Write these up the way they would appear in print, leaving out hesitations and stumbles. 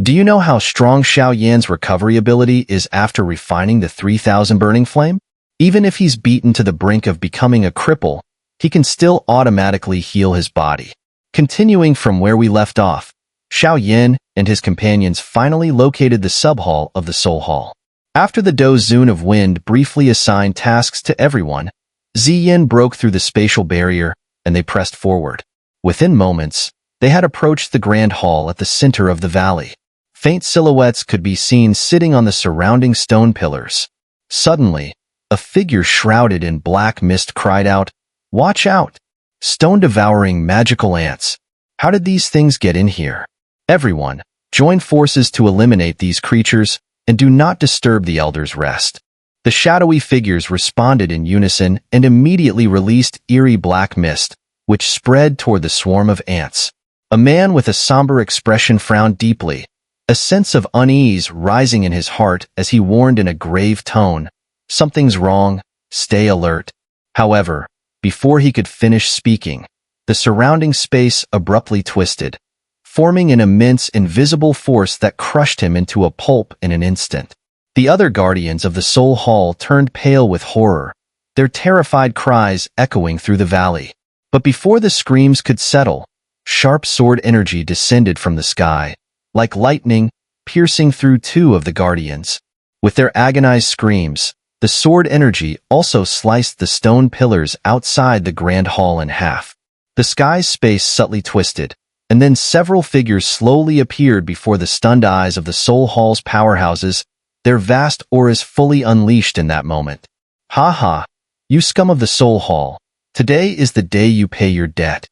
Do you know how strong Xiao Yan's recovery ability is after refining the 3000 burning flame? Even if he's beaten to the brink of becoming a cripple, he can still automatically heal his body. Continuing from where we left off, Xiao Yan and his companions finally located the sub-hall of the Soul Hall. After the Dozun of Wind briefly assigned tasks to everyone, Ziyin broke through the spatial barrier and they pressed forward. Within moments, they had approached the Grand Hall at the center of the valley. Faint silhouettes could be seen sitting on the surrounding stone pillars. Suddenly, a figure shrouded in black mist cried out, "Watch out! Stone-devouring magical ants! How did these things get in here? Everyone, join forces to eliminate these creatures and do not disturb the Elder's rest." The shadowy figures responded in unison and immediately released eerie black mist, which spread toward the swarm of ants. A man with a somber expression frowned deeply, a sense of unease rising in his heart as he warned in a grave tone, "Something's wrong, stay alert." However, before he could finish speaking, the surrounding space abruptly twisted, forming an immense invisible force that crushed him into a pulp in an instant. The other guardians of the Soul Hall turned pale with horror, their terrified cries echoing through the valley. But before the screams could settle, sharp sword energy descended from the sky, like lightning, piercing through two of the guardians. With their agonized screams, the sword energy also sliced the stone pillars outside the Grand Hall in half. The sky's space subtly twisted, and then several figures slowly appeared before the stunned eyes of the Soul Hall's powerhouses, their vast auras fully unleashed in that moment. "Ha ha! You scum of the Soul Hall! Today is the day you pay your debt."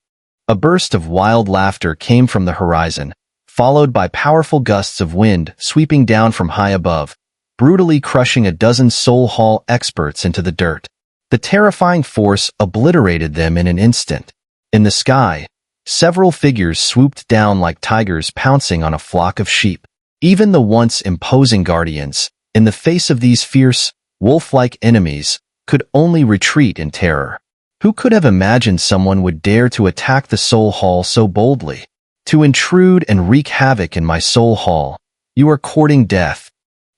A burst of wild laughter came from the horizon, followed by powerful gusts of wind sweeping down from high above, brutally crushing a dozen Soul Hall experts into the dirt. The terrifying force obliterated them in an instant. In the sky, several figures swooped down like tigers pouncing on a flock of sheep. Even the once imposing guardians, in the face of these fierce, wolf-like enemies, could only retreat in terror. Who could have imagined someone would dare to attack the Soul Hall so boldly? To intrude and wreak havoc in my Soul Hall, you are courting death.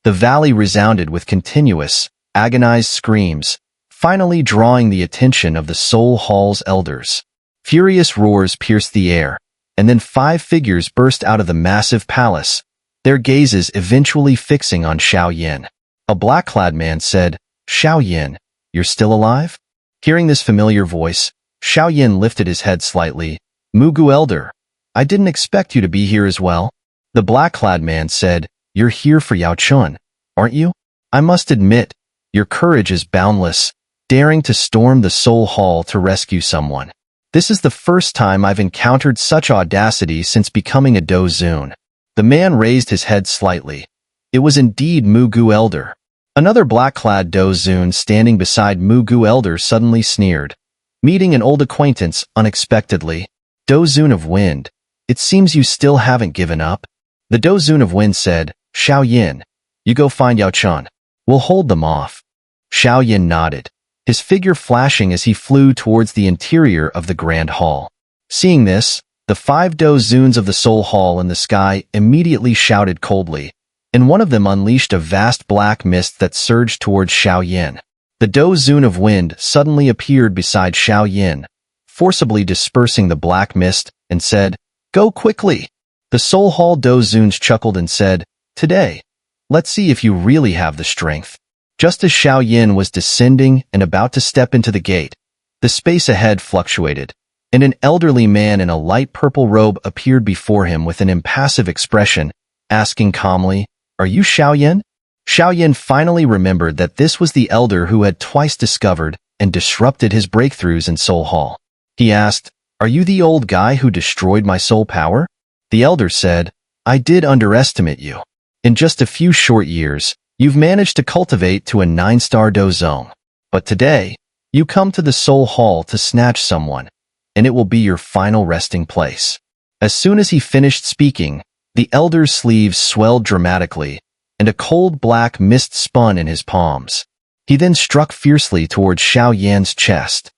The valley resounded with continuous, agonized screams, finally drawing the attention of the Soul Hall's elders. Furious roars pierced the air, and then 5 figures burst out of the massive palace, their gazes eventually fixing on Xiao Yan. A black-clad man said, "Xiao Yan, you're still alive?" Hearing this familiar voice, Xiao Yan lifted his head slightly. "Mugu Elder, I didn't expect you to be here as well." The black-clad man said, "You're here for Yao Chen, aren't you? I must admit, your courage is boundless, daring to storm the Soul Hall to rescue someone. This is the first time I've encountered such audacity since becoming a Dozun." The man raised his head slightly. It was indeed Mugu Elder. Another black-clad Dozun standing beside Mugu Elder suddenly sneered, meeting an old acquaintance unexpectedly. "Dozun of Wind, it seems you still haven't given up." The Dozun of Wind said, "Xiao Yan, you go find Yao Chen. We'll hold them off." Xiao Yan nodded, his figure flashing as he flew towards the interior of the Grand Hall. Seeing this, the 5 Dozuns of the Soul Hall in the sky immediately shouted coldly, and one of them unleashed a vast black mist that surged towards Xiao Yan. The Dozun of Wind suddenly appeared beside Xiao Yan, forcibly dispersing the black mist, and said, "Go quickly." The Soul Hall Dozuns chuckled and said, "Today, let's see if you really have the strength." Just as Xiao Yan was descending and about to step into the gate, the space ahead fluctuated, and an elderly man in a light purple robe appeared before him with an impassive expression, asking calmly, "Are you Xiao Yan?" Xiao Yan finally remembered that this was the elder who had twice discovered and disrupted his breakthroughs in Soul Hall. He asked, "Are you the old guy who destroyed my soul power?" The elder said, "I did underestimate you. In just a few short years, you've managed to cultivate to a 9-star Dozong. But today, you come to the Soul Hall to snatch someone, and it will be your final resting place." As soon as he finished speaking, the elder's sleeves swelled dramatically, and a cold black mist spun in his palms. He then struck fiercely towards Xiao Yan's chest.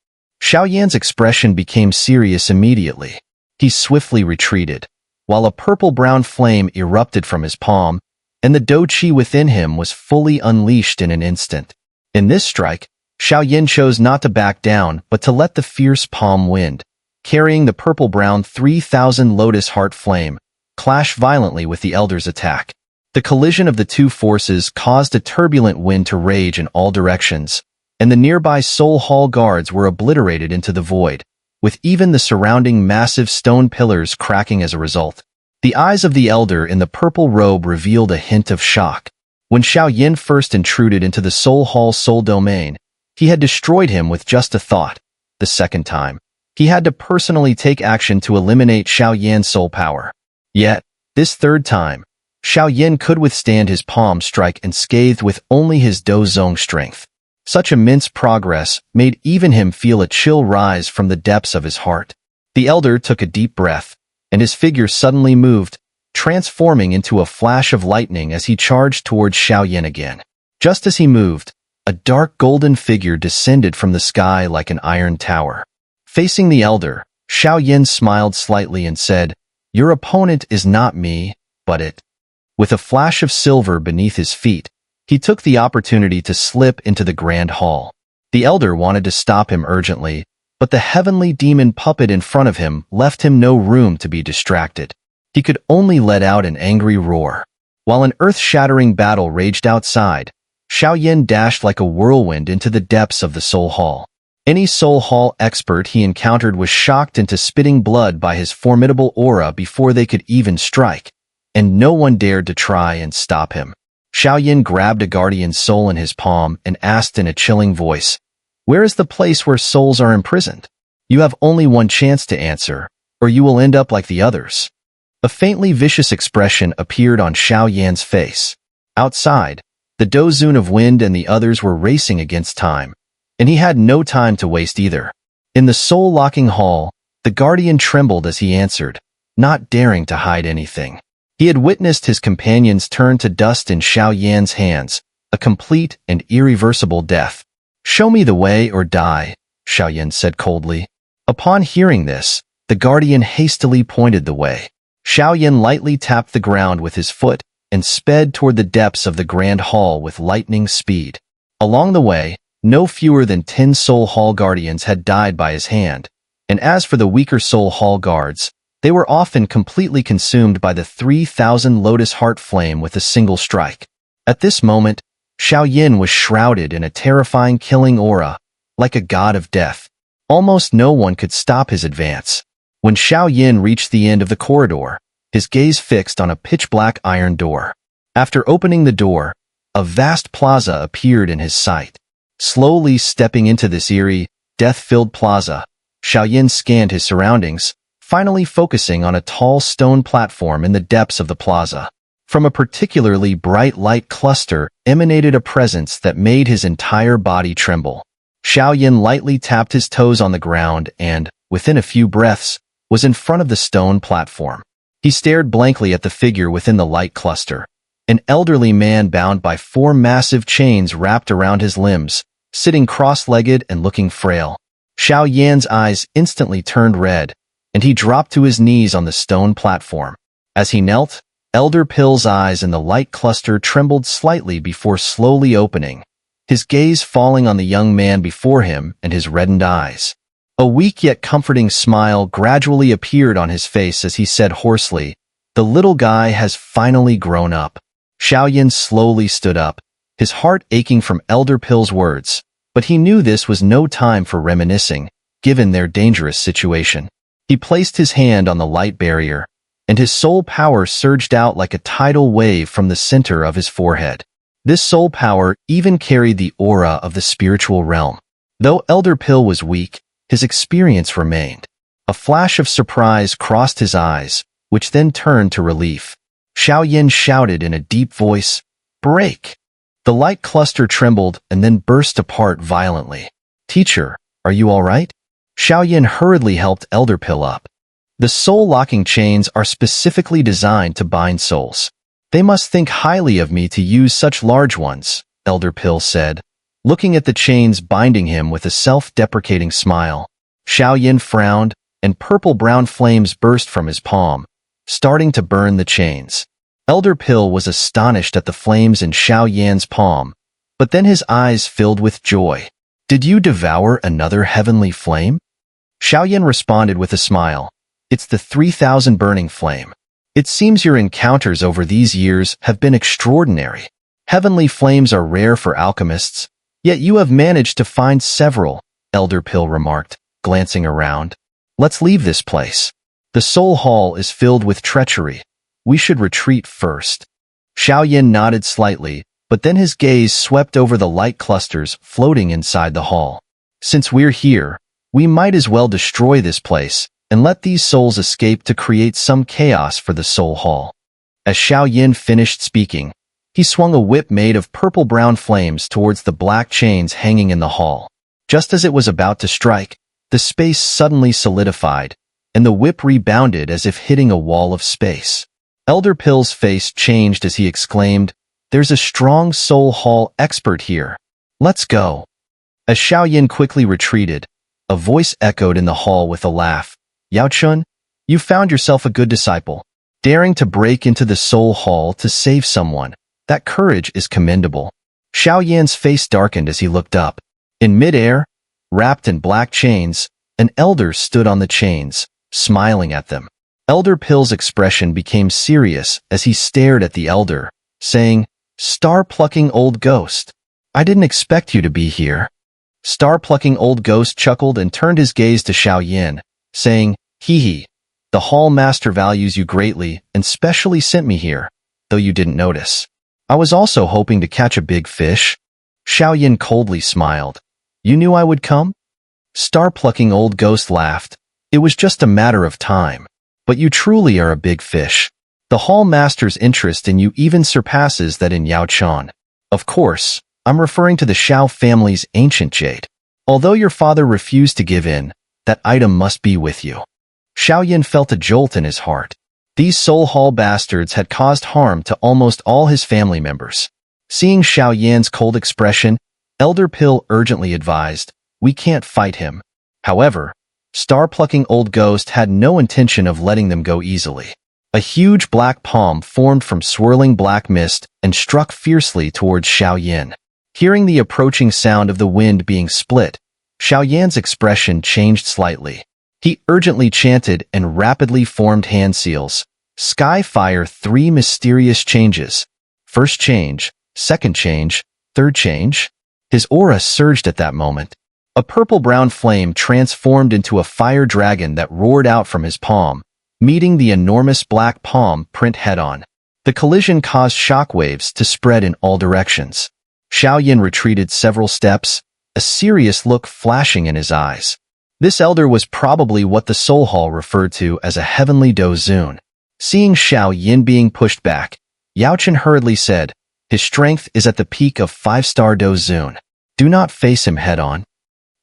Xiao Yan's expression became serious immediately. He swiftly retreated, while a purple-brown flame erupted from his palm, and the dou qi within him was fully unleashed in an instant. In this strike, Xiao Yan chose not to back down, but to let the fierce palm wind, carrying the purple-brown 3,000 lotus heart flame, clash violently with the elder's attack. The collision of the two forces caused a turbulent wind to rage in all directions, and the nearby Soul Hall guards were obliterated into the void, with even the surrounding massive stone pillars cracking as a result. The eyes of the elder in the purple robe revealed a hint of shock. When Xiao Yan first intruded into the Soul Hall's soul domain, he had destroyed him with just a thought. The second time, he had to personally take action to eliminate Xiao Yan's soul power. Yet, this third time, Xiao Yan could withstand his palm strike unscathed with only his dou zong strength. Such immense progress made even him feel a chill rise from the depths of his heart. The elder took a deep breath, and his figure suddenly moved, transforming into a flash of lightning as he charged towards Xiao Yan again. Just as he moved, a dark golden figure descended from the sky like an iron tower. Facing the elder, Xiao Yan smiled slightly and said, "Your opponent is not me, but it." With a flash of silver beneath his feet, he took the opportunity to slip into the grand hall. The elder wanted to stop him urgently, but the heavenly demon puppet in front of him left him no room to be distracted. He could only let out an angry roar. While an earth-shattering battle raged outside, Xiao Yan dashed like a whirlwind into the depths of the Soul Hall. Any Soul Hall expert he encountered was shocked into spitting blood by his formidable aura before they could even strike, and no one dared to try and stop him. Xiao Yan grabbed a guardian's soul in his palm and asked in a chilling voice, "Where is the place where souls are imprisoned? You have only one chance to answer, or you will end up like the others." A faintly vicious expression appeared on Xiao Yan's face. Outside, the Dozun of Wind and the others were racing against time, and he had no time to waste either. In the soul-locking hall, the guardian trembled as he answered, not daring to hide anything. He had witnessed his companions turn to dust in Xiao Yan's hands, a complete and irreversible death. "Show me the way or die," Xiao Yan said coldly. Upon hearing this, the guardian hastily pointed the way. Xiao Yan lightly tapped the ground with his foot and sped toward the depths of the grand hall with lightning speed. Along the way, no fewer than 10 Soul Hall guardians had died by his hand, and as for the weaker Soul Hall guards, they were often completely consumed by the 3,000 lotus heart flame with a single strike. At this moment, Xiao Yan was shrouded in a terrifying killing aura, like a god of death. Almost no one could stop his advance. When Xiao Yan reached the end of the corridor, his gaze fixed on a pitch-black iron door. After opening the door, a vast plaza appeared in his sight. Slowly stepping into this eerie, death-filled plaza, Xiao Yan scanned his surroundings, finally focusing on a tall stone platform in the depths of the plaza. From a particularly bright light cluster emanated a presence that made his entire body tremble. Xiao Yan lightly tapped his toes on the ground and, within a few breaths, was in front of the stone platform. He stared blankly at the figure within the light cluster, an elderly man bound by 4 massive chains wrapped around his limbs, sitting cross-legged and looking frail. Xiao Yan's eyes instantly turned red, and he dropped to his knees on the stone platform. As he knelt, Elder Pill's eyes in the light cluster trembled slightly before slowly opening, his gaze falling on the young man before him and his reddened eyes. A weak yet comforting smile gradually appeared on his face as he said hoarsely, "The little guy has finally grown up." Xiao Yan slowly stood up, his heart aching from Elder Pill's words, but he knew this was no time for reminiscing, given their dangerous situation. He placed his hand on the light barrier, and his soul power surged out like a tidal wave from the center of his forehead. This soul power even carried the aura of the spiritual realm. Though Elder Pill was weak, his experience remained. A flash of surprise crossed his eyes, which then turned to relief. Xiao Yan shouted in a deep voice, "Break!" The light cluster trembled and then burst apart violently. "Teacher, are you all right?" Xiao Yan hurriedly helped Elder Pill up. The soul-locking chains are specifically designed to bind souls. "They must think highly of me to use such large ones," Elder Pill said, looking at the chains binding him with a self-deprecating smile. Xiao Yan frowned, and purple-brown flames burst from his palm, starting to burn the chains. Elder Pill was astonished at the flames in Xiao Yan's palm, but then his eyes filled with joy. "Did you devour another heavenly flame?" Xiao Yan responded with a smile. "It's the 3,000 burning flame. It seems your encounters over these years have been extraordinary. Heavenly flames are rare for alchemists, yet you have managed to find several," Elder Pill remarked, glancing around. "Let's leave this place. The Soul Hall is filled with treachery. We should retreat first." Xiao Yan nodded slightly, but then his gaze swept over the light clusters floating inside the hall. "Since we're here, we might as well destroy this place and let these souls escape to create some chaos for the Soul Hall." As Xiao Yan finished speaking, he swung a whip made of purple-brown flames towards the black chains hanging in the hall. Just as it was about to strike, the space suddenly solidified, and the whip rebounded as if hitting a wall of space. Elder Pill's face changed as he exclaimed, "There's a strong Soul Hall expert here. Let's go." As Xiao Yan quickly retreated, a voice echoed in the hall with a laugh. "Yao Chen, you found yourself a good disciple. Daring to break into the Soul Hall to save someone. That courage is commendable." Xiao Yan's face darkened as he looked up. In midair, wrapped in black chains, an elder stood on the chains, smiling at them. Elder Pill's expression became serious as he stared at the elder, saying, "Star-plucking old ghost. I didn't expect you to be here." Star-plucking old ghost chuckled and turned his gaze to Xiao Yan, saying, "Hee hee, the hall master values you greatly and specially sent me here, though you didn't notice. I was also hoping to catch a big fish." Xiao Yan coldly smiled. "You knew I would come?" Star-plucking old ghost laughed. "It was just a matter of time. But you truly are a big fish. The hall master's interest in you even surpasses that in Yao Chen. Of course, I'm referring to the Xiao family's ancient jade. Although your father refused to give in, that item must be with you." Xiao Yan felt a jolt in his heart. These Soul Hall bastards had caused harm to almost all his family members. Seeing Xiao Yan's cold expression, Elder Pill urgently advised, "We can't fight him." However, Star-plucking old ghost had no intention of letting them go easily. A huge black palm formed from swirling black mist and struck fiercely towards Xiao Yan. Hearing the approaching sound of the wind being split, Xiao Yan's expression changed slightly. He urgently chanted and rapidly formed hand seals. Sky Fire 3 mysterious changes. First change, second change, third change. His aura surged at that moment. A purple-brown flame transformed into a fire dragon that roared out from his palm, meeting the enormous black palm print head-on. The collision caused shockwaves to spread in all directions. Xiao Yan retreated several steps, a serious look flashing in his eyes. This elder was probably what the Soul Hall referred to as a heavenly dozun. Seeing Xiao Yan being pushed back, Yao Chen hurriedly said, "His strength is at the peak of 5-star dozun. Do not face him head-on."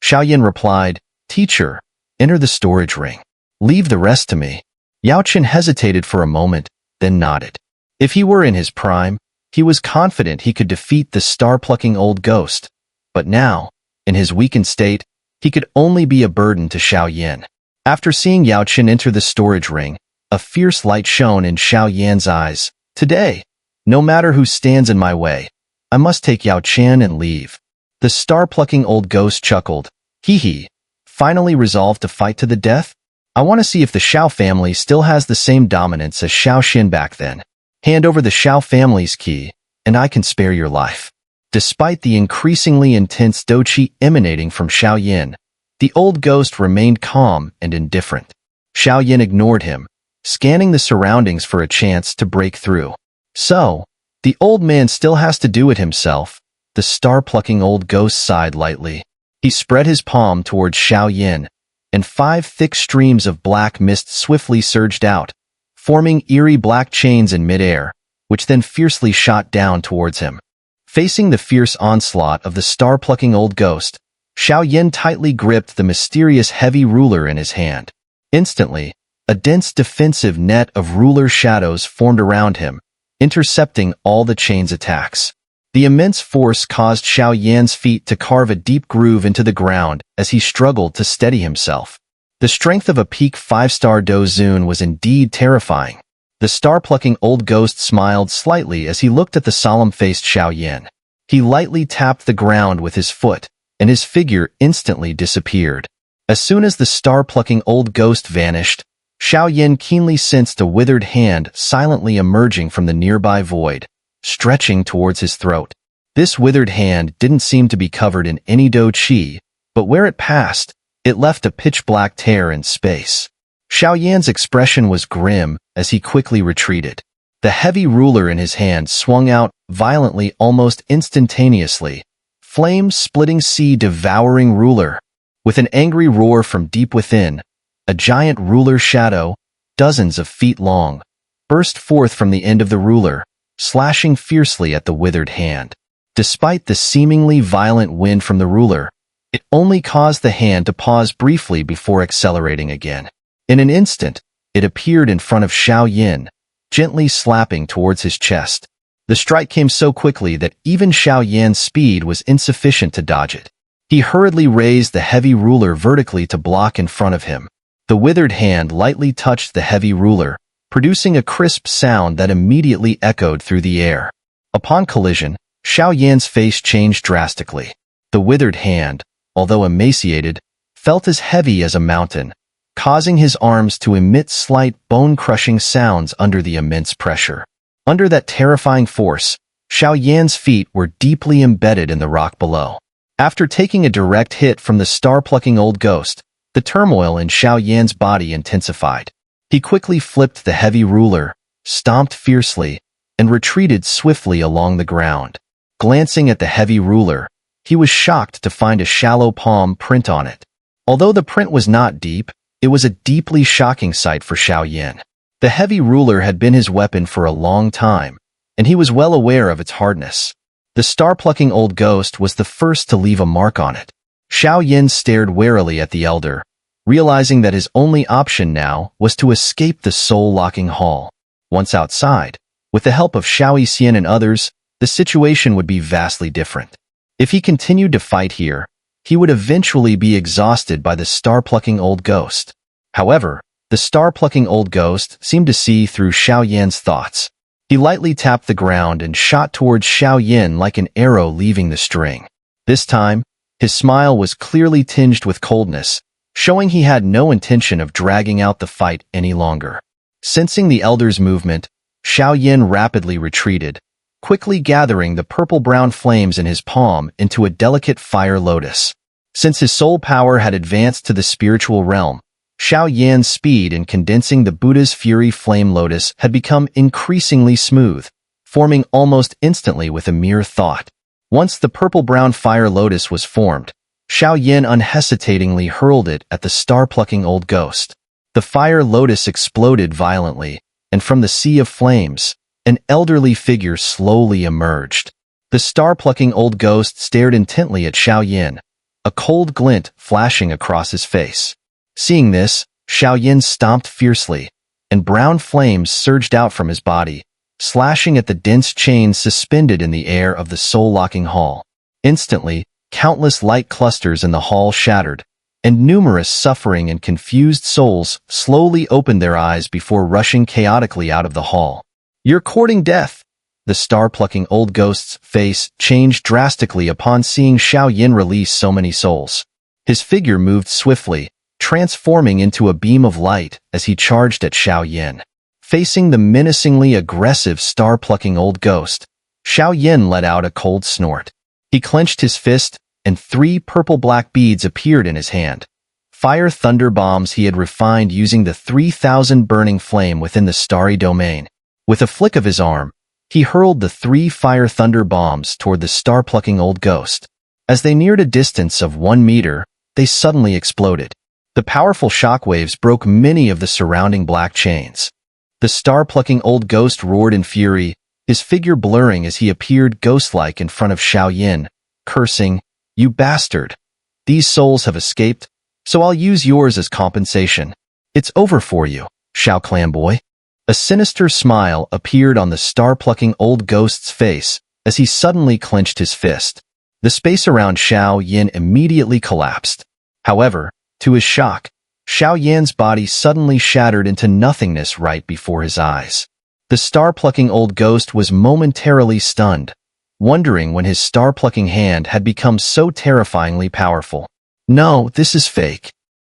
Xiao Yan replied, "Teacher, enter the storage ring. Leave the rest to me." Yao Chen hesitated for a moment, then nodded. If he were in his prime, he was confident he could defeat the star-plucking old ghost. But now, in his weakened state, he could only be a burden to Xiao Yan. After seeing Yao Chen enter the storage ring, a fierce light shone in Xiao Yan's eyes. "Today, no matter who stands in my way, I must take Yao Chen and leave." The star-plucking old ghost chuckled. "Hee hee, finally resolved to fight to the death? I want to see if the Xiao family still has the same dominance as Xiao Xin back then. Hand over the Xiao family's key, and I can spare your life." Despite the increasingly intense doqi emanating from Xiao Yan, the old ghost remained calm and indifferent. Xiao Yan ignored him, scanning the surroundings for a chance to break through. "So, the old man still has to do it himself." The star-plucking old ghost sighed lightly. He spread his palm towards Xiao Yan, and 5 thick streams of black mist swiftly surged out, forming eerie black chains in midair, which then fiercely shot down towards him. Facing the fierce onslaught of the star-plucking old ghost, Xiao Yan tightly gripped the mysterious heavy ruler in his hand. Instantly, a dense defensive net of ruler shadows formed around him, intercepting all the chain's attacks. The immense force caused Xiao Yan's feet to carve a deep groove into the ground as he struggled to steady himself. The strength of a peak 5-star dozun was indeed terrifying. The star-plucking old ghost smiled slightly as he looked at the solemn-faced Xiao Yan. He lightly tapped the ground with his foot, and his figure instantly disappeared. As soon as the star-plucking old ghost vanished, Xiao Yan keenly sensed a withered hand silently emerging from the nearby void, stretching towards his throat. This withered hand didn't seem to be covered in any do qi, but where it passed, it left a pitch-black tear in space. Xiao Yan's expression was grim as he quickly retreated. The heavy ruler in his hand swung out violently almost instantaneously. Flame-splitting sea-devouring ruler. With an angry roar from deep within, a giant ruler shadow, dozens of feet long, burst forth from the end of the ruler, slashing fiercely at the withered hand. Despite the seemingly violent wind from the ruler, it only caused the hand to pause briefly before accelerating again. In an instant, it appeared in front of Xiao Yan, gently slapping towards his chest. The strike came so quickly that even Xiao Yan's speed was insufficient to dodge it. He hurriedly raised the heavy ruler vertically to block in front of him. The withered hand lightly touched the heavy ruler, producing a crisp sound that immediately echoed through the air. Upon collision, Xiao Yan's face changed drastically. The withered hand, although emaciated, felt as heavy as a mountain, causing his arms to emit slight bone-crushing sounds under the immense pressure. Under that terrifying force, Xiao Yan's feet were deeply embedded in the rock below. After taking a direct hit from the star-plucking old ghost, the turmoil in Xiao Yan's body intensified. He quickly flipped the heavy ruler, stomped fiercely, and retreated swiftly along the ground. Glancing at the heavy ruler, he was shocked to find a shallow palm print on it. Although the print was not deep, it was a deeply shocking sight for Xiao Yan. The heavy ruler had been his weapon for a long time, and he was well aware of its hardness. The star-plucking old ghost was the first to leave a mark on it. Xiao Yan stared warily at the elder, realizing that his only option now was to escape the soul-locking hall. Once outside, with the help of Xiao Xian and others, the situation would be vastly different. If he continued to fight here, he would eventually be exhausted by the star-plucking old ghost. However, the star-plucking old ghost seemed to see through Xiao Yan's thoughts. He lightly tapped the ground and shot towards Xiao Yan like an arrow leaving the string. This time, his smile was clearly tinged with coldness, showing he had no intention of dragging out the fight any longer. Sensing the elder's movement, Xiao Yan rapidly retreated, quickly gathering the purple-brown flames in his palm into a delicate fire lotus. Since his soul power had advanced to the spiritual realm, Xiao Yan's speed in condensing the Buddha's fury flame lotus had become increasingly smooth, forming almost instantly with a mere thought. Once the purple-brown fire lotus was formed, Xiao Yan unhesitatingly hurled it at the star-plucking old ghost. The fire lotus exploded violently, and from the sea of flames, an elderly figure slowly emerged. The star-plucking old ghost stared intently at Xiao Yan, a cold glint flashing across his face. Seeing this, Xiao Yan stomped fiercely, and brown flames surged out from his body, slashing at the dense chains suspended in the air of the soul-locking hall. Instantly, countless light clusters in the hall shattered, and numerous suffering and confused souls slowly opened their eyes before rushing chaotically out of the hall. "You're courting death." The star-plucking old ghost's face changed drastically upon seeing Xiao Yan release so many souls. His figure moved swiftly, transforming into a beam of light as he charged at Xiao Yan. Facing the menacingly aggressive star-plucking old ghost, Xiao Yan let out a cold snort. He clenched his fist, and 3 purple-black beads appeared in his hand. Fire thunder bombs he had refined using the 3,000 burning flame within the starry domain. With a flick of his arm, he hurled the 3 fire thunder bombs toward the star-plucking old ghost. As they neared a distance of 1 meter, they suddenly exploded. The powerful shockwaves broke many of the surrounding black chains. The star-plucking old ghost roared in fury, his figure blurring as he appeared ghost-like in front of Xiao Yan, cursing, "You bastard! These souls have escaped, so I'll use yours as compensation. It's over for you, Xiao Clan boy." A sinister smile appeared on the star-plucking old ghost's face as he suddenly clenched his fist. The space around Xiao Yan immediately collapsed. However, to his shock, Xiao Yan's body suddenly shattered into nothingness right before his eyes. The star-plucking old ghost was momentarily stunned, wondering when his star-plucking hand had become so terrifyingly powerful. No, this is fake.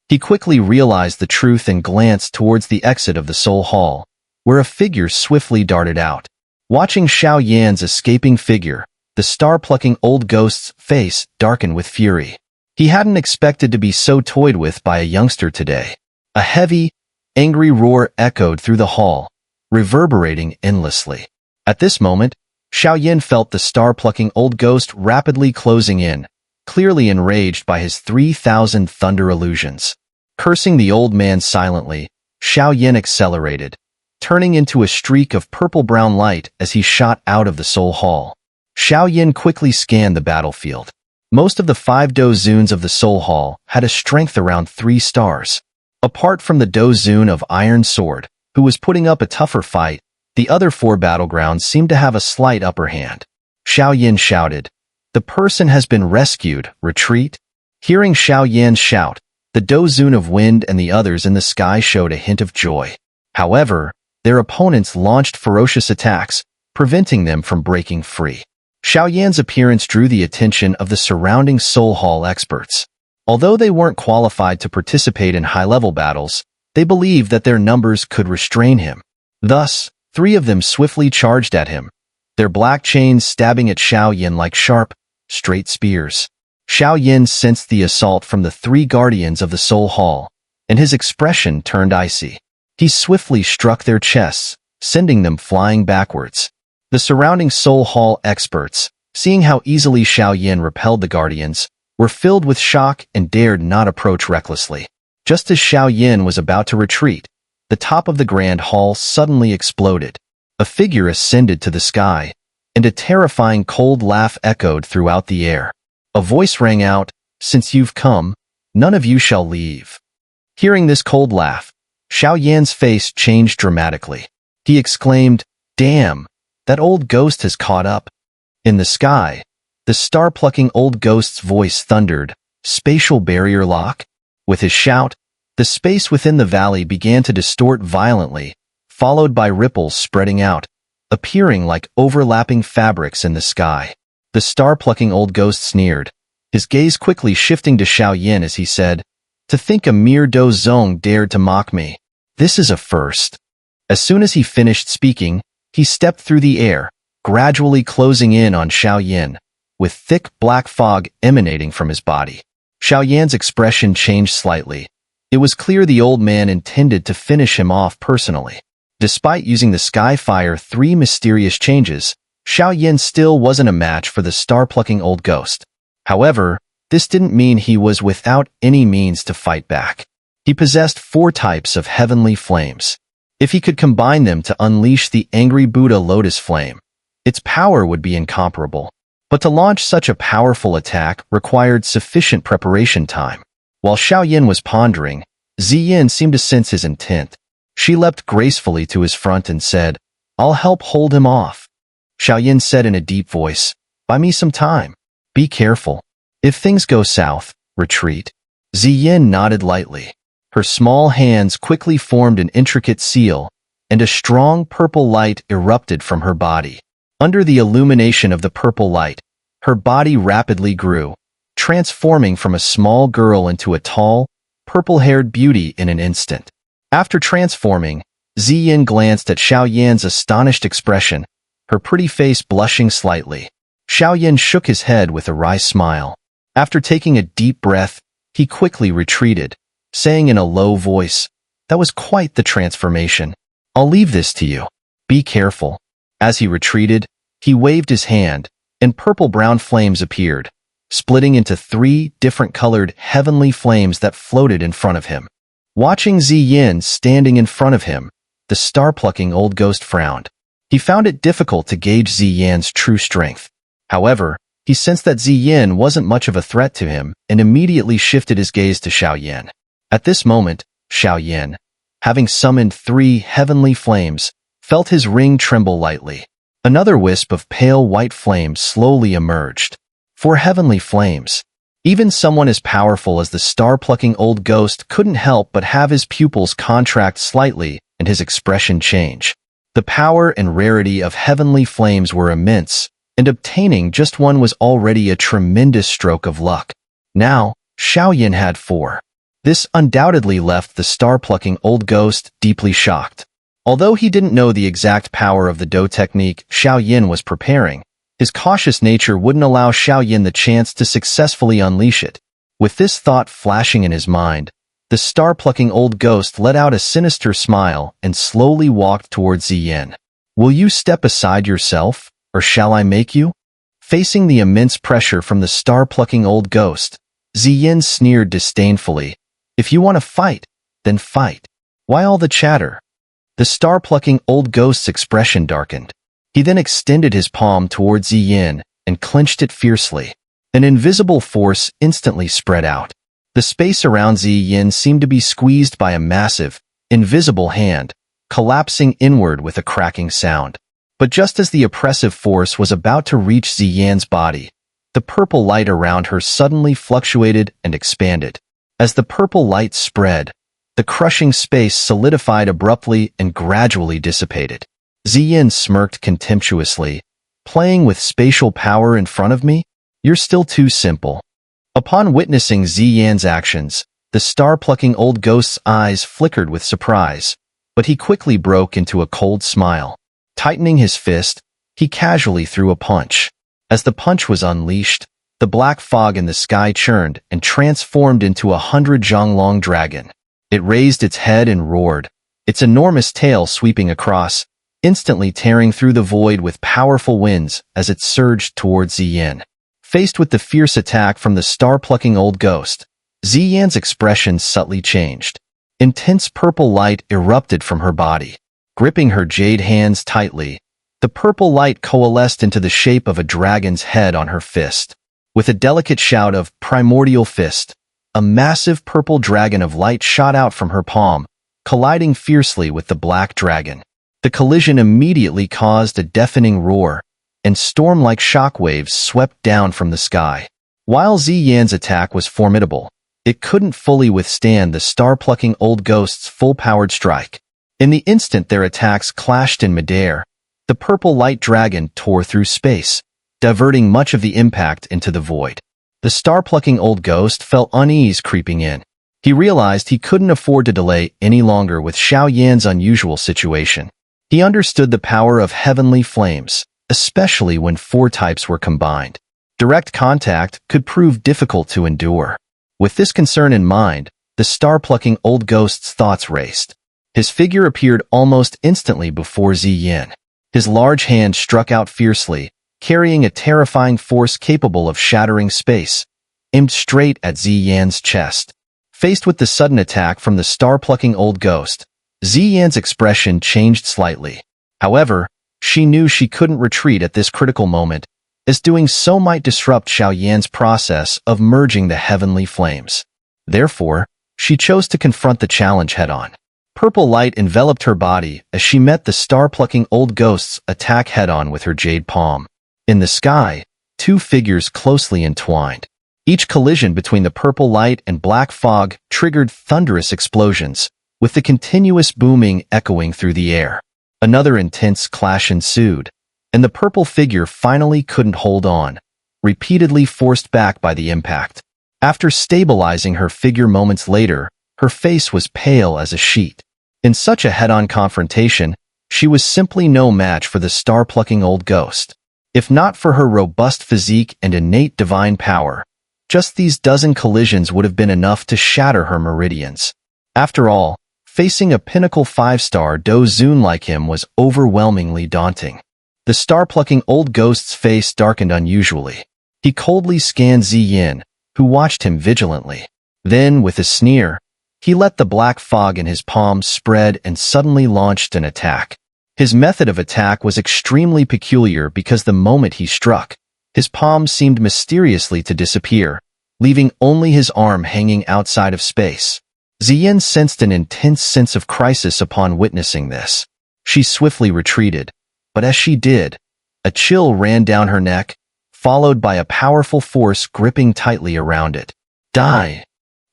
He quickly realized the truth and glanced towards the exit of the Soul Hall, where a figure swiftly darted out. Watching Xiao Yan's escaping figure, the star-plucking old ghost's face darkened with fury. He hadn't expected to be so toyed with by a youngster today. A heavy, angry roar echoed through the hall, reverberating endlessly. At this moment, Xiao Yan felt the star-plucking old ghost rapidly closing in, clearly enraged by his 3,000 thunder illusions. Cursing the old man silently, Xiao Yan accelerated, turning into a streak of purple-brown light as he shot out of the Soul Hall. Xiao Yan quickly scanned the battlefield. Most of the 5 Dozuns of the Soul Hall had a strength around 3 stars. Apart from the Dozun of Iron Sword, who was putting up a tougher fight, the other 4 battlegrounds seemed to have a slight upper hand. Xiao Yan shouted, "The person has been rescued, retreat." Hearing Xiao Yan's shout, the Dozun of Wind and the others in the sky showed a hint of joy. However, their opponents launched ferocious attacks, preventing them from breaking free. Xiao Yan's appearance drew the attention of the surrounding Soul Hall experts. Although they weren't qualified to participate in high-level battles, they believed that their numbers could restrain him. Thus, 3 of them swiftly charged at him, their black chains stabbing at Xiao Yan like sharp, straight spears. Xiao Yan sensed the assault from the 3 guardians of the Soul Hall, and his expression turned icy. He swiftly struck their chests, sending them flying backwards. The surrounding Soul Hall experts, seeing how easily Xiao Yan repelled the guardians, were filled with shock and dared not approach recklessly. Just as Xiao Yan was about to retreat, the top of the Grand Hall suddenly exploded. A figure ascended to the sky, and a terrifying cold laugh echoed throughout the air. A voice rang out, "Since you've come, none of you shall leave." Hearing this cold laugh, Xiao Yan's face changed dramatically. He exclaimed, "Damn, that old ghost has caught up." In the sky, the star-plucking old ghost's voice thundered, "Spatial barrier lock?" With his shout, the space within the valley began to distort violently, followed by ripples spreading out, appearing like overlapping fabrics in the sky. The star-plucking old ghost sneered, his gaze quickly shifting to Xiao Yan as he said, "To think a mere Dozong dared to mock me. This is a first." As soon as he finished speaking, he stepped through the air, gradually closing in on Xiao Yan, with thick black fog emanating from his body. Xiao Yan's expression changed slightly. It was clear the old man intended to finish him off personally. Despite using the Skyfire 3 mysterious changes, Xiao Yan still wasn't a match for the star-plucking old ghost. However, this didn't mean he was without any means to fight back. He possessed 4 types of heavenly flames. If he could combine them to unleash the angry Buddha lotus flame, its power would be incomparable. But to launch such a powerful attack required sufficient preparation time. While Xiao Yan was pondering, Ziyin seemed to sense his intent. She leapt gracefully to his front and said, "I'll help hold him off." Xiao Yan said in a deep voice, "Buy me some time. Be careful. If things go south, retreat." Ziyin nodded lightly. Her small hands quickly formed an intricate seal, and a strong purple light erupted from her body. Under the illumination of the purple light, her body rapidly grew, transforming from a small girl into a tall, purple-haired beauty in an instant. After transforming, Ziyin glanced at Xiao Yan's astonished expression, her pretty face blushing slightly. Xiao Yan shook his head with a wry smile. After taking a deep breath, he quickly retreated, saying in a low voice, "That was quite the transformation. I'll leave this to you. Be careful." As he retreated, he waved his hand, and purple-brown flames appeared, splitting into 3 different colored heavenly flames that floated in front of him. Watching Ziyin standing in front of him, the star-plucking old ghost frowned. He found it difficult to gauge Ziyin's true strength. However, he sensed that Ziyin wasn't much of a threat to him and immediately shifted his gaze to Xiao Yan. At this moment, Xiao Yan, having summoned 3 heavenly flames, felt his ring tremble lightly. Another wisp of pale white flame slowly emerged. 4 heavenly flames. Even someone as powerful as the star-plucking old ghost couldn't help but have his pupils contract slightly and his expression change. The power and rarity of heavenly flames were immense, and obtaining just one was already a tremendous stroke of luck. Now, Xiao Yan had 4. This undoubtedly left the star-plucking old ghost deeply shocked. Although he didn't know the exact power of the dough technique Xiao Yan was preparing, his cautious nature wouldn't allow Xiao Yan the chance to successfully unleash it. With this thought flashing in his mind, the star-plucking old ghost let out a sinister smile and slowly walked towards Ziyan. "Will you step aside yourself, or shall I make you?" Facing the immense pressure from the star-plucking old ghost, Ziyan sneered disdainfully. "If you want to fight, then fight. Why all the chatter?" The star-plucking old ghost's expression darkened. He then extended his palm towards Ziyan and clenched it fiercely. An invisible force instantly spread out. The space around Ziyan seemed to be squeezed by a massive, invisible hand, collapsing inward with a cracking sound. But just as the oppressive force was about to reach Ziyan's body, the purple light around her suddenly fluctuated and expanded. As the purple light spread, the crushing space solidified abruptly and gradually dissipated. Ziyan smirked contemptuously. "Playing with spatial power in front of me? You're still too simple." Upon witnessing Ziyan's actions, the star-plucking old ghost's eyes flickered with surprise, but he quickly broke into a cold smile. Tightening his fist, he casually threw a punch. As the punch was unleashed, the black fog in the sky churned and transformed into a 100-zhang-long dragon. It raised its head and roared, its enormous tail sweeping across, instantly tearing through the void with powerful winds as it surged towards Ziyan. Faced with the fierce attack from the star-plucking old ghost, Ziyan's expression subtly changed. Intense purple light erupted from her body. Gripping her jade hands tightly, the purple light coalesced into the shape of a dragon's head on her fist. With a delicate shout of "primordial fist," a massive purple dragon of light shot out from her palm, colliding fiercely with the black dragon. The collision immediately caused a deafening roar, and storm-like shockwaves swept down from the sky. While Ziyan's attack was formidable, it couldn't fully withstand the star-plucking old ghost's full-powered strike. In the instant their attacks clashed in midair, the purple light dragon tore through space, diverting much of the impact into the void. The star-plucking old ghost felt unease creeping in. He realized he couldn't afford to delay any longer with Xiao Yan's unusual situation. He understood the power of heavenly flames, especially when 4 types were combined. Direct contact could prove difficult to endure. With this concern in mind, the star-plucking old ghost's thoughts raced. His figure appeared almost instantly before Ziyan. His large hand struck out fiercely, carrying a terrifying force capable of shattering space, aimed straight at Ziyan's chest. Faced with the sudden attack from the star-plucking old ghost, Ziyan's expression changed slightly. However, she knew she couldn't retreat at this critical moment, as doing so might disrupt Xiao Yan's process of merging the heavenly flames. Therefore, she chose to confront the challenge head-on. Purple light enveloped her body as she met the star-plucking old ghost's attack head-on with her jade palm. In the sky, 2 figures closely entwined. Each collision between the purple light and black fog triggered thunderous explosions, with the continuous booming echoing through the air. Another intense clash ensued, and the purple figure finally couldn't hold on, repeatedly forced back by the impact. After stabilizing her figure moments later, her face was pale as a sheet. In such a head-on confrontation, she was simply no match for the star-plucking old ghost. If not for her robust physique and innate divine power, just these dozen collisions would have been enough to shatter her meridians. After all, facing a pinnacle 5-star Dozun like him was overwhelmingly daunting. The star-plucking old ghost's face darkened unusually. He coldly scanned Ziyan, who watched him vigilantly. Then, with a sneer, he let the black fog in his palm spread and suddenly launched an attack. His method of attack was extremely peculiar because the moment he struck, his palm seemed mysteriously to disappear, leaving only his arm hanging outside of space. Ziyan sensed an intense sense of crisis upon witnessing this. She swiftly retreated, but as she did, a chill ran down her neck, followed by a powerful force gripping tightly around it. Die!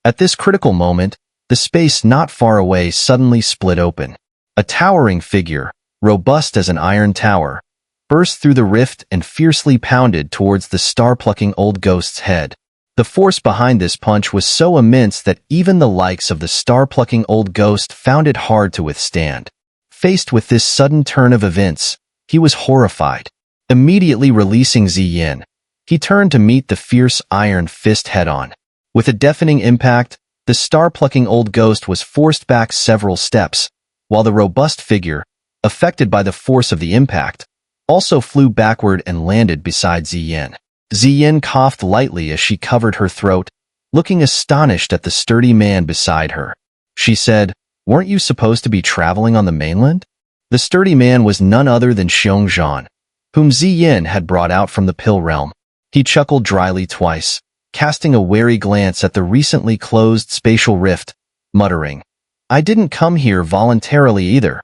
At this critical moment, the space not far away suddenly split open. A towering figure, robust as an iron tower, burst through the rift and fiercely pounded towards the star-plucking old ghost's head. The force behind this punch was so immense that even the likes of the star-plucking old ghost found it hard to withstand. Faced with this sudden turn of events, he was horrified. Immediately releasing Xiao, he turned to meet the fierce iron fist head-on. With a deafening impact, the star-plucking old ghost was forced back several steps, while the robust figure, affected by the force of the impact, also flew backward and landed beside Xiao. Xiao coughed lightly as she covered her throat, looking astonished at the sturdy man beside her. She said, "Weren't you supposed to be traveling on the mainland?" The sturdy man was none other than Xiong Zhan, whom Xiao had brought out from the pill realm. He chuckled dryly twice, casting a wary glance at the recently closed spatial rift, muttering, "I didn't come here voluntarily either.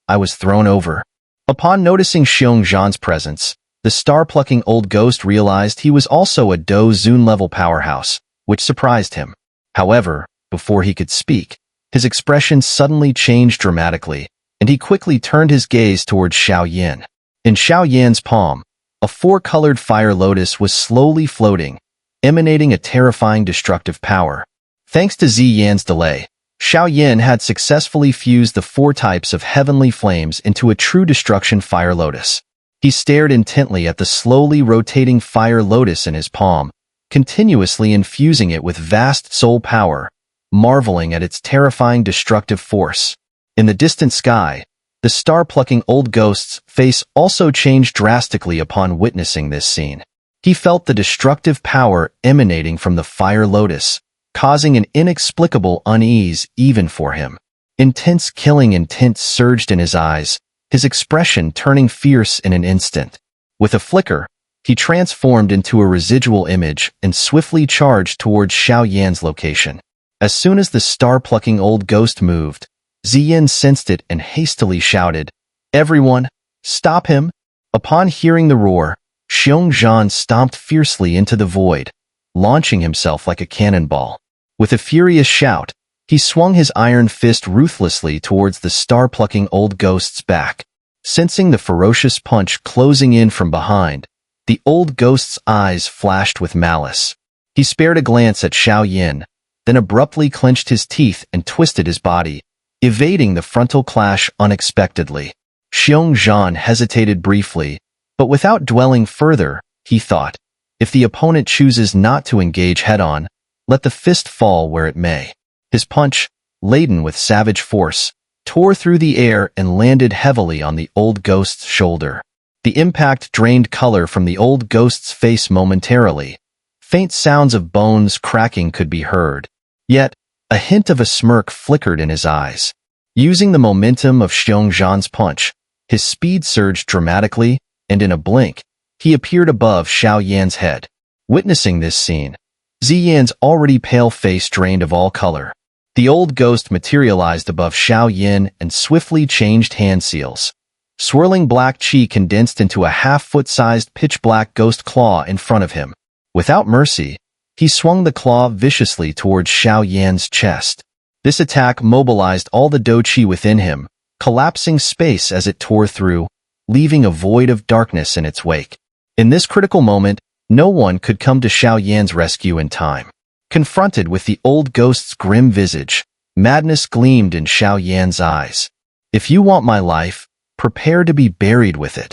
I was thrown over." Upon noticing Xiong Zhan's presence, the star-plucking old ghost realized he was also a Do Zun-level powerhouse, which surprised him. However, before he could speak, his expression suddenly changed dramatically, and he quickly turned his gaze towards Xiao Yan. In Xiao Yan's palm, a four-colored fire lotus was slowly floating, emanating a terrifying destructive power. Thanks to Xian's delay, Xiao Yan had successfully fused the four types of heavenly flames into a true destruction fire lotus. He stared intently at the slowly rotating fire lotus in his palm, continuously infusing it with vast soul power, marveling at its terrifying destructive force. In the distant sky, the star-plucking old ghost's face also changed drastically upon witnessing this scene. He felt the destructive power emanating from the fire lotus, causing an inexplicable unease even for him. Intense killing intent surged in his eyes, his expression turning fierce in an instant. With a flicker, he transformed into a residual image and swiftly charged towards Xiao Yan's location. As soon as the star-plucking old ghost moved, Xiao sensed it and hastily shouted, "Everyone, stop him!" Upon hearing the roar, Xiong Zhan stomped fiercely into the void, launching himself like a cannonball. With a furious shout, he swung his iron fist ruthlessly towards the star-plucking old ghost's back. Sensing the ferocious punch closing in from behind, the old ghost's eyes flashed with malice. He spared a glance at Xiao Yan, then abruptly clenched his teeth and twisted his body, evading the frontal clash unexpectedly. Xiong Zhan hesitated briefly, but without dwelling further, he thought, if the opponent chooses not to engage head-on, let the fist fall where it may. His punch, laden with savage force, tore through the air and landed heavily on the old ghost's shoulder. The impact drained color from the old ghost's face momentarily. Faint sounds of bones cracking could be heard. Yet, a hint of a smirk flickered in his eyes. Using the momentum of Xiong Zhan's punch, his speed surged dramatically, and in a blink, he appeared above Xiao Yan's head. Witnessing this scene, Xian's already pale face drained of all color. The old ghost materialized above Xiao Yan and swiftly changed hand seals. Swirling black chi condensed into a half-foot-sized pitch-black ghost claw in front of him. Without mercy, he swung the claw viciously towards Xiao Yan's chest. This attack mobilized all the do chi within him, collapsing space as it tore through, leaving a void of darkness in its wake. In this critical moment, no one could come to Xiao Yan's rescue in time. Confronted with the old ghost's grim visage, madness gleamed in Xiao Yan's eyes. "If you want my life, prepare to be buried with it."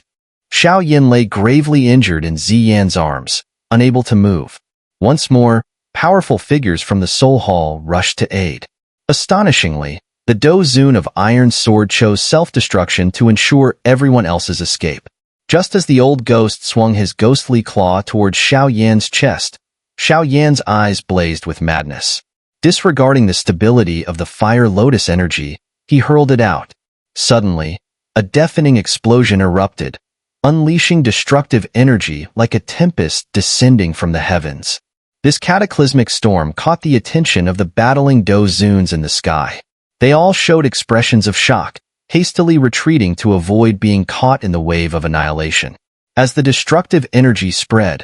Xiao Yan lay gravely injured in Xian's arms, unable to move. Once more, powerful figures from the Soul Hall rushed to aid. Astonishingly, the Do Zun of Iron Sword chose self-destruction to ensure everyone else's escape. Just as the old ghost swung his ghostly claw towards Xiao Yan's chest, Xiao Yan's eyes blazed with madness. Disregarding the stability of the fire lotus energy, he hurled it out. Suddenly, a deafening explosion erupted, unleashing destructive energy like a tempest descending from the heavens. This cataclysmic storm caught the attention of the battling Do Zuns in the sky. They all showed expressions of shock, hastily retreating to avoid being caught in the wave of annihilation. As the destructive energy spread,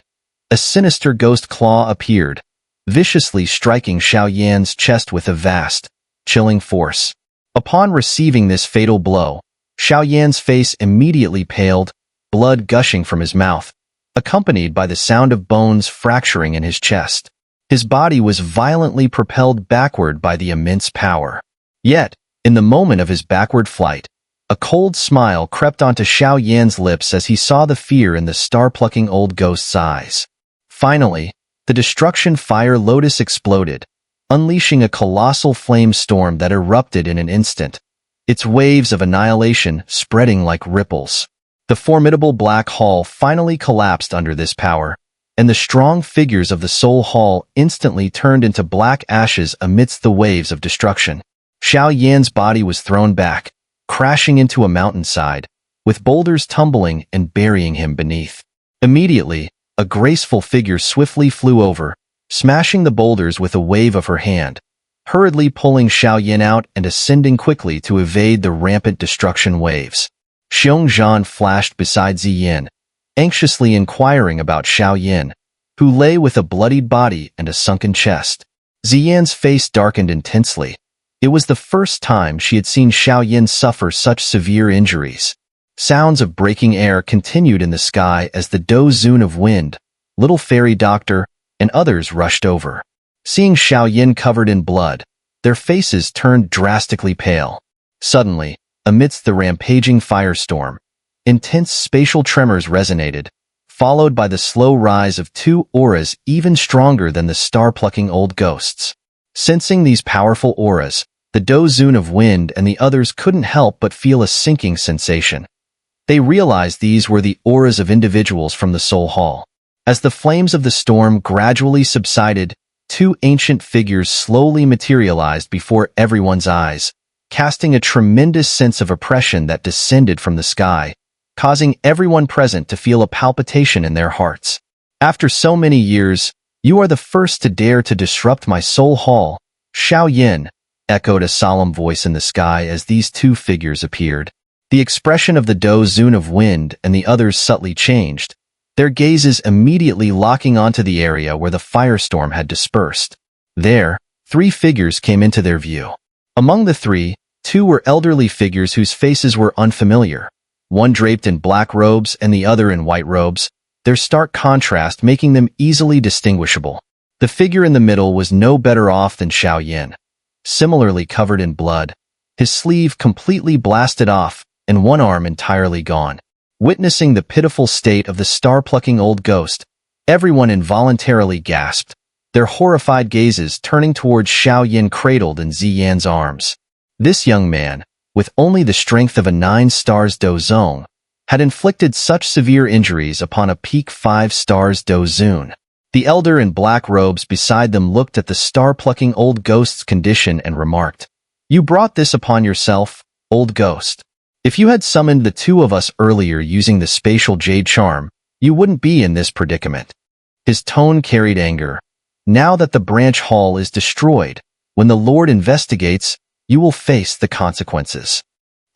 a sinister ghost claw appeared, viciously striking Xiao Yan's chest with a vast, chilling force. Upon receiving this fatal blow, Xiao Yan's face immediately paled, blood gushing from his mouth, accompanied by the sound of bones fracturing in his chest. His body was violently propelled backward by the immense power. Yet, in the moment of his backward flight, a cold smile crept onto Xiao Yan's lips as he saw the fear in the star-plucking old ghost's eyes. Finally, the destruction fire lotus exploded, unleashing a colossal flame storm that erupted in an instant, its waves of annihilation spreading like ripples. The formidable black hall finally collapsed under this power, and the strong figures of the Soul Hall instantly turned into black ashes amidst the waves of destruction. Xiao Yan's body was thrown back, crashing into a mountainside, with boulders tumbling and burying him beneath. Immediately, a graceful figure swiftly flew over, smashing the boulders with a wave of her hand, hurriedly pulling Xiao Yan out and ascending quickly to evade the rampant destruction waves. Xiong flashed beside Ziyin, anxiously inquiring about Xiao Yan, who lay with a bloodied body and a sunken chest. Ziyan's face darkened intensely. It was the first time she had seen Xiao Yan suffer such severe injuries. Sounds of breaking air continued in the sky as the Zone of Wind, Little Fairy Doctor, and others rushed over. Seeing Xiao Yan covered in blood, their faces turned drastically pale. Suddenly, amidst the rampaging firestorm, intense spatial tremors resonated, followed by the slow rise of two auras even stronger than the star-plucking old ghosts. Sensing these powerful auras, the Zone of Wind and the others couldn't help but feel a sinking sensation. They realized these were the auras of individuals from the Soul Hall. As the flames of the storm gradually subsided, two ancient figures slowly materialized before everyone's eyes, casting a tremendous sense of oppression that descended from the sky, causing everyone present to feel a palpitation in their hearts. After so many years, you are the first to dare to disrupt my Soul Hall, Xiao Yan, echoed a solemn voice in the sky as these two figures appeared. The expression of the Zone of Wind and the others subtly changed, their gazes immediately locking onto the area where the firestorm had dispersed. There, three figures came into their view. Among the three, two were elderly figures whose faces were unfamiliar, one draped in black robes and the other in white robes, their stark contrast making them easily distinguishable. The figure in the middle was no better off than Xiao Yan, similarly covered in blood, his sleeve completely blasted off and one arm entirely gone. Witnessing the pitiful state of the star-plucking old ghost, everyone involuntarily gasped, their horrified gazes turning towards Xiao Yan cradled in Ziyan's arms. This young man, with only the strength of a 9 stars Dozong, had inflicted such severe injuries upon a peak 5 stars Dozun. The elder in black robes beside them looked at the star-plucking old ghost's condition and remarked, "You brought this upon yourself, old ghost. If you had summoned the two of us earlier using the spatial jade charm, you wouldn't be in this predicament." His tone carried anger. "Now that the branch hall is destroyed, when the Lord investigates, you will face the consequences."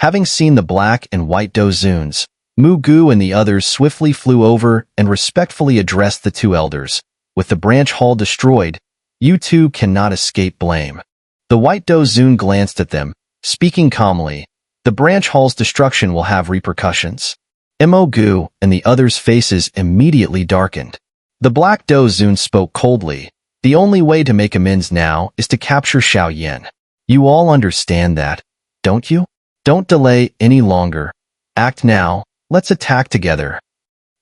Having seen the black and white Dozuns, Mugu and the others swiftly flew over and respectfully addressed the two elders. "With the branch hall destroyed, you two cannot escape blame." The white Dozun glanced at them, speaking calmly, "The branch hall's destruction will have repercussions." Mugu and the others' faces immediately darkened. The black Dozun spoke coldly, "The only way to make amends now is to capture Xiao Yan. You all understand that, don't you? Don't delay any longer. Act now, let's attack together."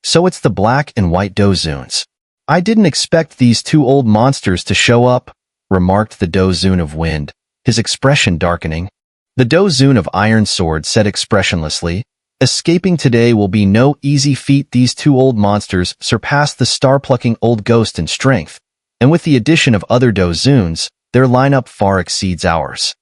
"So it's the black and white Dozuns. I didn't expect these two old monsters to show up," remarked the Dozun of Wind, his expression darkening. The Dozun of Iron Sword said expressionlessly, "Escaping today will be no easy feat. These two old monsters surpass the star-plucking old ghost in strength, and with the addition of other Dozuns, their lineup far exceeds ours."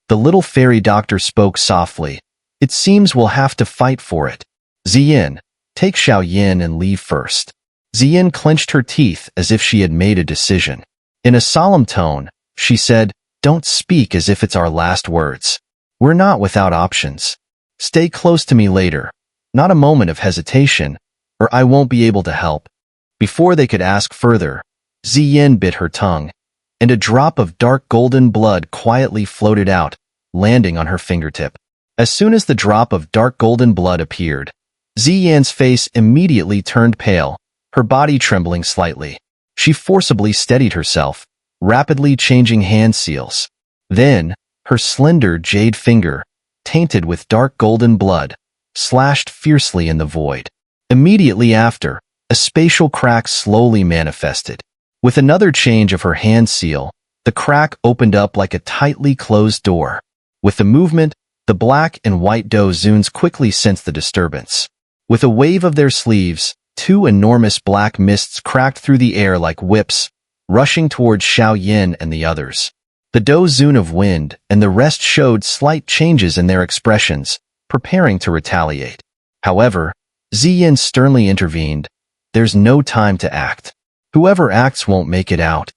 The little fairy doctor spoke softly, "It seems we'll have to fight for it. Ziyin, take Xiao Yan and leave first." Ziyin clenched her teeth as if she had made a decision. In a solemn tone, she said, "Don't speak as if it's our last words. We're not without options. Stay close to me later. Not a moment of hesitation, or I won't be able to help." Before they could ask further, Ziyin bit her tongue, and a drop of dark golden blood quietly floated out, landing on her fingertip. As soon as the drop of dark golden blood appeared, Ziyan's face immediately turned pale, her body trembling slightly. She forcibly steadied herself, rapidly changing hand seals. Then, her slender jade finger, tainted with dark golden blood, slashed fiercely in the void. Immediately after, a spatial crack slowly manifested. With another change of her hand seal, the crack opened up like a tightly closed door. With the movement, the black and white dozuns quickly sensed the disturbance. With a wave of their sleeves, two enormous black mists cracked through the air like whips, rushing towards Xiao Yan and the others. The dozun of wind and the rest showed slight changes in their expressions, preparing to retaliate. However, Ziyan sternly intervened. There's no time to act. Whoever acts won't make it out.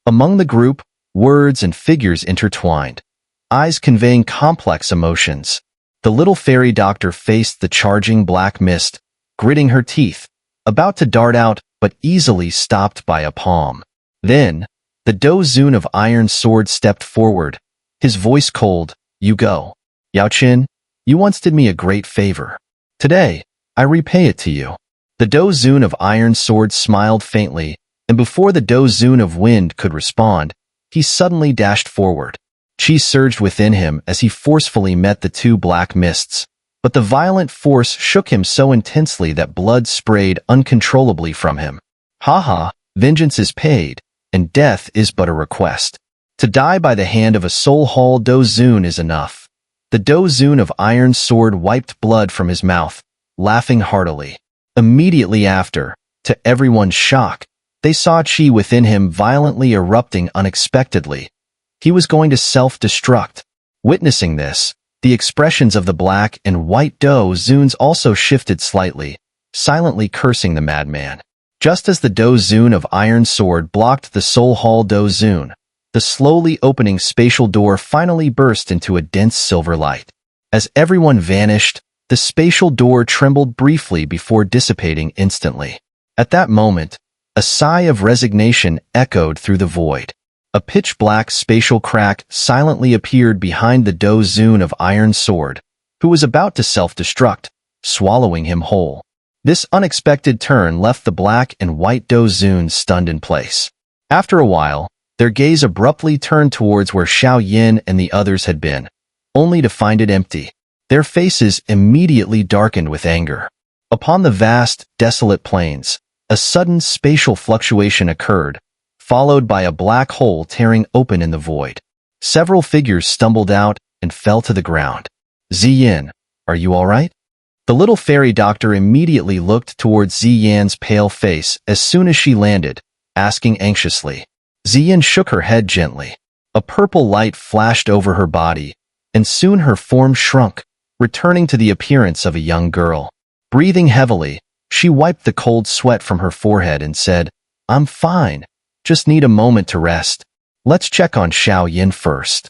Among the group, words and figures intertwined, eyes conveying complex emotions. The little fairy doctor faced the charging black mist, gritting her teeth, about to dart out but easily stopped by a palm. Then, the dozun of iron sword stepped forward, his voice cold. You go. Yao Chen, you once did me a great favor. Today, I repay it to you. The dozun of iron sword smiled faintly, and before the dozun of wind could respond, he suddenly dashed forward. Qi surged within him as he forcefully met the two black mists, but the violent force shook him so intensely that blood sprayed uncontrollably from him. Ha, vengeance is paid, and death is but a request. To die by the hand of a Soul Hall dozun is enough. The dozun of iron sword wiped blood from his mouth, laughing heartily. Immediately after, to everyone's shock, they saw Qi within him violently erupting unexpectedly. He was going to self-destruct. Witnessing this, the expressions of the black and white dozuns also shifted slightly, silently cursing the madman. Just as the dozun of iron sword blocked the Soul Hall dozun, the slowly opening spatial door finally burst into a dense silver light. As everyone vanished, the spatial door trembled briefly before dissipating instantly. At that moment, a sigh of resignation echoed through the void. A pitch-black spatial crack silently appeared behind the dozun of iron sword, who was about to self-destruct, swallowing him whole. This unexpected turn left the black and white dozuns stunned in place. After a while, their gaze abruptly turned towards where Xiao Yan and the others had been, only to find it empty. Their faces immediately darkened with anger. Upon the vast, desolate plains, a sudden spatial fluctuation occurred, followed by a black hole tearing open in the void. Several figures stumbled out and fell to the ground. Ziyan, are you all right? The little fairy doctor immediately looked towards Ziyan's pale face as soon as she landed, asking anxiously. Ziyan shook her head gently. A purple light flashed over her body, and soon her form shrunk, returning to the appearance of a young girl. Breathing heavily, she wiped the cold sweat from her forehead and said, I'm fine. Just need a moment to rest. Let's check on Xiao Yan first.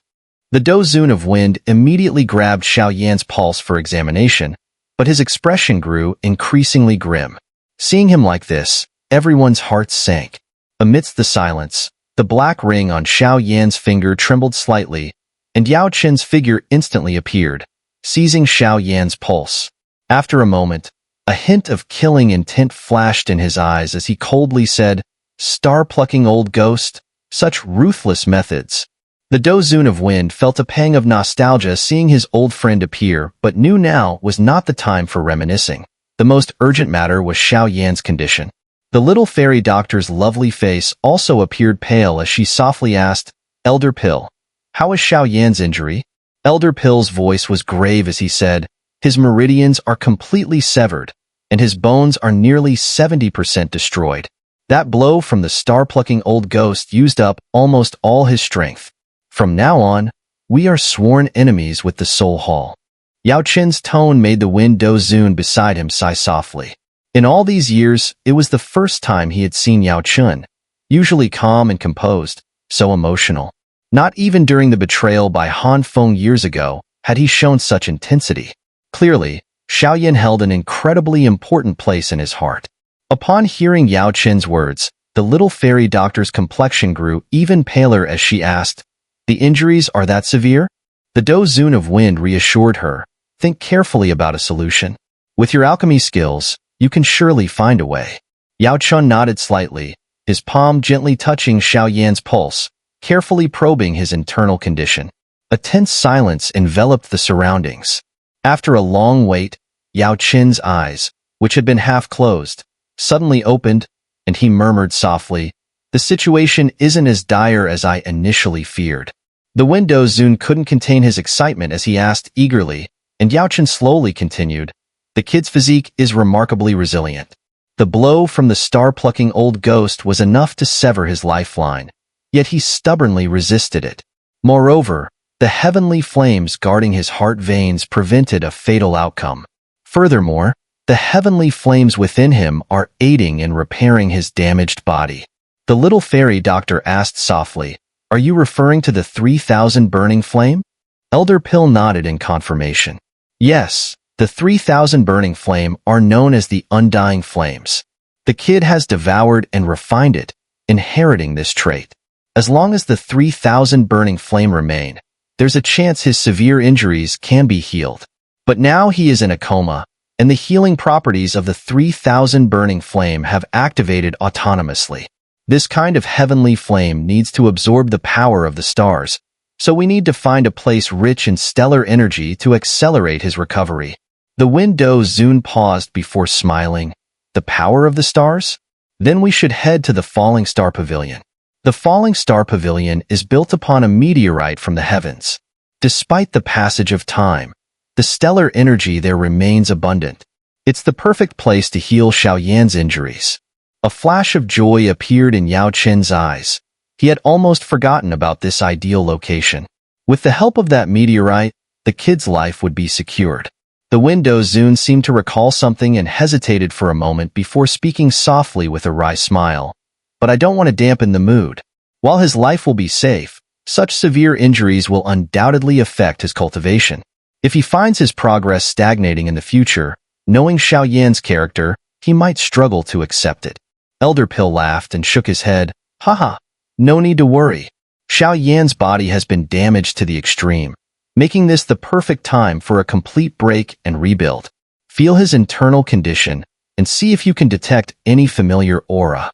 The dozun of wind immediately grabbed Xiao Yan's pulse for examination, but his expression grew increasingly grim. Seeing him like this, everyone's hearts sank. Amidst the silence, the black ring on Xiao Yan's finger trembled slightly, and Yao Chen's figure instantly appeared, seizing Xiao Yan's pulse. After a moment, a hint of killing intent flashed in his eyes as he coldly said, Star-plucking old ghost, such ruthless methods. The dozun of wind felt a pang of nostalgia seeing his old friend appear, but knew now was not the time for reminiscing. The most urgent matter was Xiao Yan's condition. The little fairy doctor's lovely face also appeared pale as she softly asked, Elder Pill, how is Xiao Yan's injury? Elder Pill's voice was grave as he said, his meridians are completely severed, and his bones are nearly 70% destroyed. That blow from the star-plucking old ghost used up almost all his strength. From now on, we are sworn enemies with the Soul Hall. Yao Chen's tone made the wind dozun beside him sigh softly. In all these years, it was the first time he had seen Yao Chen, usually calm and composed, so emotional. Not even during the betrayal by Han Feng years ago had he shown such intensity. Clearly, Xiao Yan held an incredibly important place in his heart. Upon hearing Yao Chen's words, the little fairy doctor's complexion grew even paler as she asked, The injuries are that severe? The dozun of wind reassured her, think carefully about a solution. With your alchemy skills, you can surely find a way. Yao Chen nodded slightly, his palm gently touching Xiao Yan's pulse, carefully probing his internal condition. A tense silence enveloped the surroundings. After a long wait, Yao Chen's eyes, which had been half closed, suddenly opened, and he murmured softly, "The situation isn't as dire as I initially feared." The window Zun couldn't contain his excitement as he asked eagerly, and Yao Chen slowly continued, "The kid's physique is remarkably resilient. The blow from the star-plucking old ghost was enough to sever his lifeline, yet he stubbornly resisted it. Moreover, the heavenly flames guarding his heart veins prevented a fatal outcome. Furthermore, the heavenly flames within him are aiding in repairing his damaged body." The little fairy doctor asked softly, "Are you referring to the 3,000 burning flame?" Elder Pill nodded in confirmation. "Yes, the 3,000 burning flame are known as the undying flames. The kid has devoured and refined it, inheriting this trait. As long as the 3,000 burning flame remain, there's a chance his severe injuries can be healed. But now he is in a coma, and the healing properties of the 3,000 burning flame have activated autonomously. This kind of heavenly flame needs to absorb the power of the stars, so we need to find a place rich in stellar energy to accelerate his recovery." The window Zun paused before smiling. "The power of the stars? Then we should head to the Falling Star Pavilion." The Falling Star Pavilion is built upon a meteorite from the heavens. Despite the passage of time, the stellar energy there remains abundant. It's the perfect place to heal Xiao Yan's injuries. A flash of joy appeared in Yao Chen's eyes. He had almost forgotten about this ideal location. With the help of that meteorite, the kid's life would be secured. The window Zun seemed to recall something and hesitated for a moment before speaking softly with a wry smile. "But I don't want to dampen the mood. While his life will be safe, such severe injuries will undoubtedly affect his cultivation. If he finds his progress stagnating in the future, knowing Xiao Yan's character, he might struggle to accept it." Elder Pill laughed and shook his head. "Haha, no need to worry. Xiao Yan's body has been damaged to the extreme, making this the perfect time for a complete break and rebuild. Feel his internal condition and see if you can detect any familiar aura."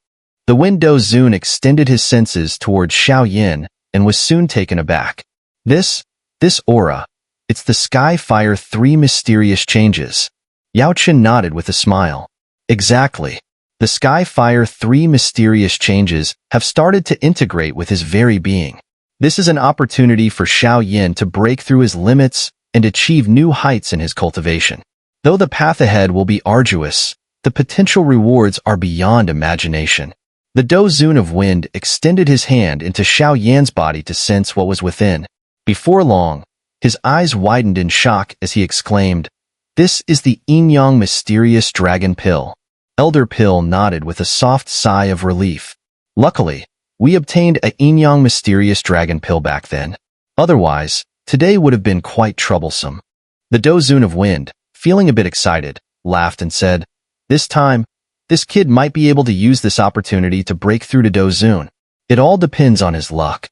The window Zun extended his senses towards Xiao Yan and was soon taken aback. This aura, it's the Sky Fire 3 mysterious changes." Yao Chen nodded with a smile. "Exactly. The Sky Fire 3 mysterious changes have started to integrate with his very being. This is an opportunity for Xiao Yan to break through his limits and achieve new heights in his cultivation. Though the path ahead will be arduous, the potential rewards are beyond imagination." The Dozun of Wind extended his hand into Xiao Yan's body to sense what was within. Before long, his eyes widened in shock as he exclaimed, "This is the Yin-Yang mysterious dragon pill." Elder Pill nodded with a soft sigh of relief. "Luckily, we obtained a Yin-Yang mysterious dragon pill back then. Otherwise, today would have been quite troublesome." The Dozun of Wind, feeling a bit excited, laughed and said, "This time, this kid might be able to use this opportunity to break through to Dozun. It all depends on his luck."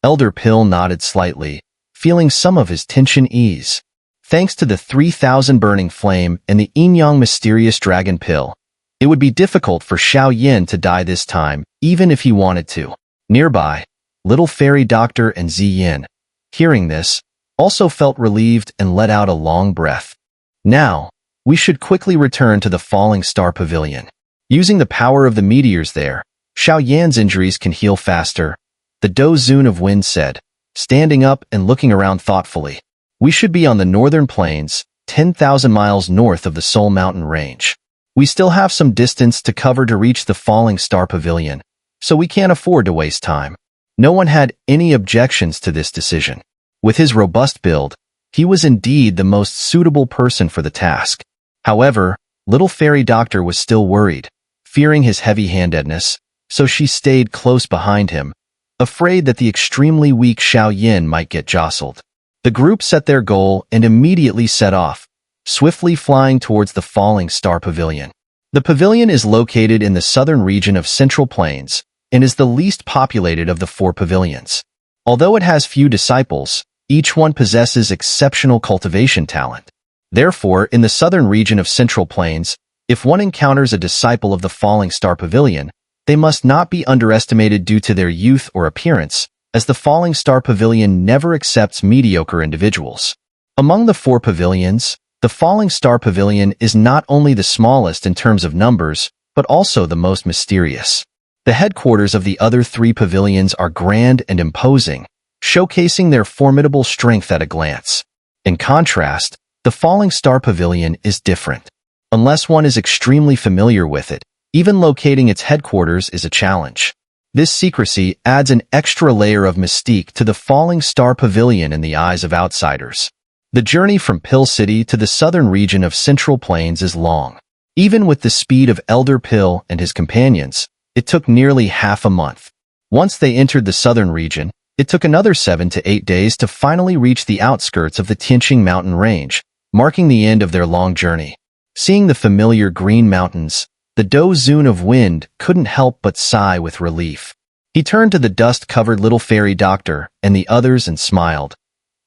Elder Pill nodded slightly, feeling some of his tension ease. Thanks to the 3,000 burning flame and the Yin-Yang mysterious dragon pill, it would be difficult for Xiao Yan to die this time, even if he wanted to. Nearby, little fairy doctor and Ziyin, hearing this, also felt relieved and let out a long breath. "Now, we should quickly return to the Falling Star Pavilion. Using the power of the meteors there, Xiao Yan's injuries can heal faster," the Dozun of Wind said, standing up and looking around thoughtfully. "We should be on the northern plains, 10,000 miles north of the Soul Mountain Range. We still have some distance to cover to reach the Falling Star Pavilion, so we can't afford to waste time." No one had any objections to this decision. With his robust build, he was indeed the most suitable person for the task. However, little fairy doctor was still worried, fearing his heavy-handedness, so she stayed close behind him, afraid that the extremely weak Xiao Yan might get jostled. The group set their goal and immediately set off, swiftly flying towards the Falling Star Pavilion. The pavilion is located in the southern region of Central Plains and is the least populated of the 4 pavilions. Although it has few disciples, each one possesses exceptional cultivation talent. Therefore, in the southern region of Central Plains, if one encounters a disciple of the Falling Star Pavilion, they must not be underestimated due to their youth or appearance, as the Falling Star Pavilion never accepts mediocre individuals. Among the 4 pavilions, the Falling Star Pavilion is not only the smallest in terms of numbers, but also the most mysterious. The headquarters of the other 3 pavilions are grand and imposing, showcasing their formidable strength at a glance. In contrast, the Falling Star Pavilion is different. Unless one is extremely familiar with it, even locating its headquarters is a challenge. This secrecy adds an extra layer of mystique to the Falling Star Pavilion in the eyes of outsiders. The journey from Pill City to the southern region of Central Plains is long. Even with the speed of Elder Pill and his companions, it took nearly half a month. Once they entered the southern region, it took another 7 to 8 days to finally reach the outskirts of the Tianqing mountain range, marking the end of their long journey. Seeing the familiar green mountains, the Dozun of Wind couldn't help but sigh with relief. He turned to the dust-covered little fairy doctor and the others and smiled.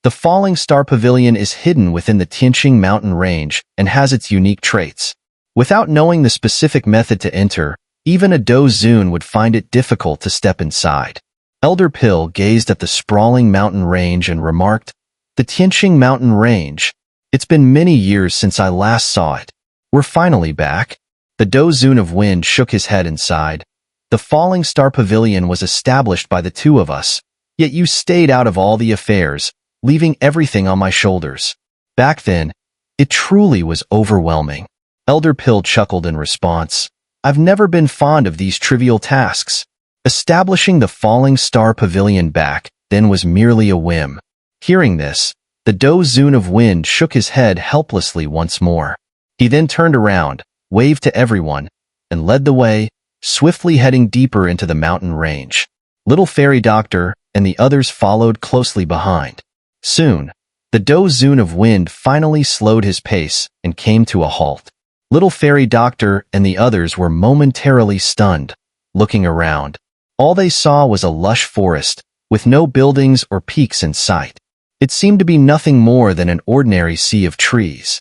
The Falling Star Pavilion is hidden within the Tianqing mountain range and has its unique traits. Without knowing the specific method to enter, even a Dozun would find it difficult to step inside. Elder Pill gazed at the sprawling mountain range and remarked, "The Tianqing mountain range. It's been many years since I last saw it. We're finally back." The Dozun of Wind shook his head and sighed. "The Falling Star Pavilion was established by the 2 of us, yet you stayed out of all the affairs, leaving everything on my shoulders. Back then, it truly was overwhelming." Elder Pill chuckled in response. "I've never been fond of these trivial tasks. Establishing the Falling Star Pavilion back then was merely a whim." Hearing this, the Dozun of Wind shook his head helplessly once more. He then turned around, waved to everyone, and led the way, swiftly heading deeper into the mountain range. Little Fairy Doctor and the others followed closely behind. Soon, the Dozun of Wind finally slowed his pace and came to a halt. Little Fairy Doctor and the others were momentarily stunned, looking around. All they saw was a lush forest, with no buildings or peaks in sight. It seemed to be nothing more than an ordinary sea of trees.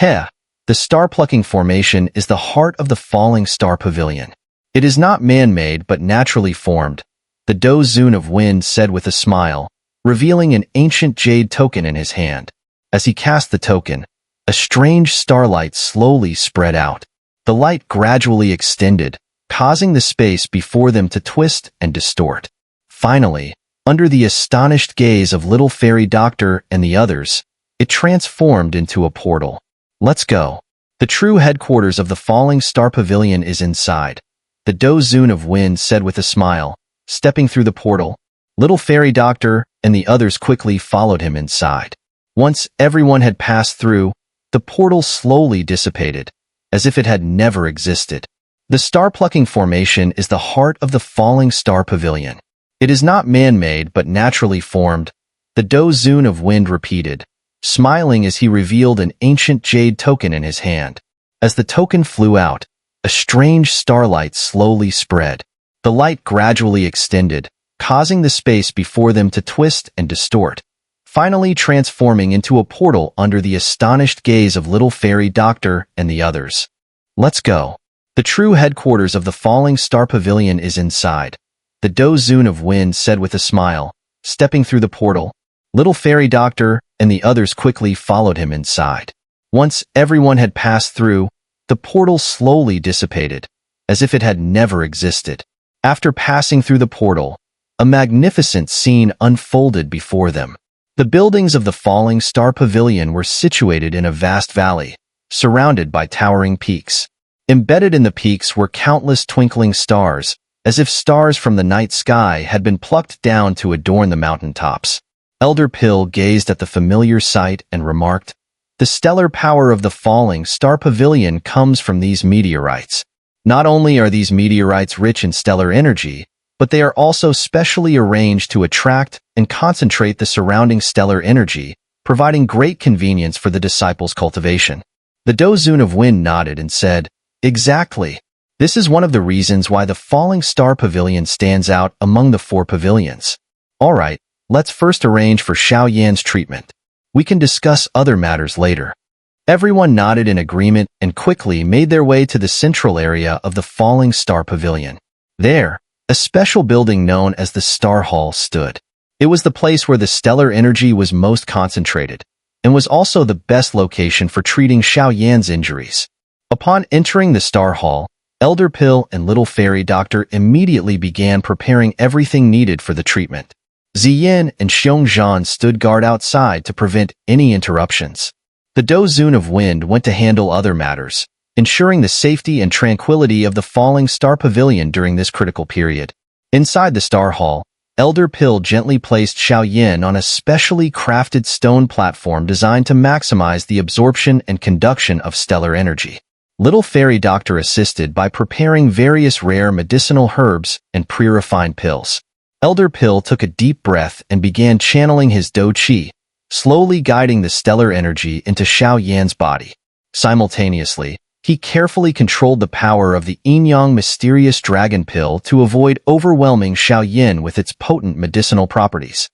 The star-plucking formation is the heart of the Falling Star Pavilion. It is not man-made but naturally formed, the Dozun of Wind said with a smile, revealing an ancient jade token in his hand. As he cast the token, a strange starlight slowly spread out. The light gradually extended, causing the space before them to twist and distort. Finally, under the astonished gaze of Little Fairy Doctor and the others, it transformed into a portal. "Let's go. The true headquarters of the Falling Star Pavilion is inside," the Dozun of Wind said with a smile, stepping through the portal. Little Fairy Doctor and the others quickly followed him inside. Once everyone had passed through, the portal slowly dissipated, as if it had never existed. The star-plucking formation is the heart of the Falling Star Pavilion. It is not man-made but naturally formed, the Dozun of Wind repeated, smiling as he revealed an ancient jade token in his hand. As the token flew out, a strange starlight slowly spread. The light gradually extended, causing the space before them to twist and distort, finally transforming into a portal under the astonished gaze of Little Fairy Doctor and the others. "Let's go. The true headquarters of the Falling Star Pavilion is inside," the Dozun of Wind said with a smile, stepping through the portal. Little Fairy Doctor and the others quickly followed him inside. Once everyone had passed through, the portal slowly dissipated, as if it had never existed. After passing through the portal, a magnificent scene unfolded before them. The buildings of the Falling Star Pavilion were situated in a vast valley, surrounded by towering peaks. Embedded in the peaks were countless twinkling stars, as if stars from the night sky had been plucked down to adorn the mountaintops. Elder Pill gazed at the familiar sight and remarked, "The stellar power of the Falling Star Pavilion comes from these meteorites. Not only are these meteorites rich in stellar energy, but they are also specially arranged to attract and concentrate the surrounding stellar energy, providing great convenience for the disciples' cultivation." The Dozun of Wind nodded and said, "Exactly. This is one of the reasons why the Falling Star Pavilion stands out among the 4 pavilions. All right, let's first arrange for Xiao Yan's treatment. We can discuss other matters later." Everyone nodded in agreement and quickly made their way to the central area of the Falling Star Pavilion. There, a special building known as the Star Hall stood. It was the place where the stellar energy was most concentrated, and was also the best location for treating Xiao Yan's injuries. Upon entering the Star Hall, Elder Pill and Little Fairy Doctor immediately began preparing everything needed for the treatment. Ziyin and Xiong stood guard outside to prevent any interruptions. The Dozun of Wind went to handle other matters, ensuring the safety and tranquility of the Falling Star Pavilion during this critical period. Inside the Star Hall, Elder Pill gently placed Xiao Yan on a specially crafted stone platform designed to maximize the absorption and conduction of stellar energy. Little Fairy Doctor assisted by preparing various rare medicinal herbs and pre-refined pills. Elder Pill took a deep breath and began channeling his Do Qi, slowly guiding the stellar energy into Xiao Yan's body. Simultaneously, he carefully controlled the power of the Yin-Yang mysterious dragon pill to avoid overwhelming Xiao Yan with its potent medicinal properties.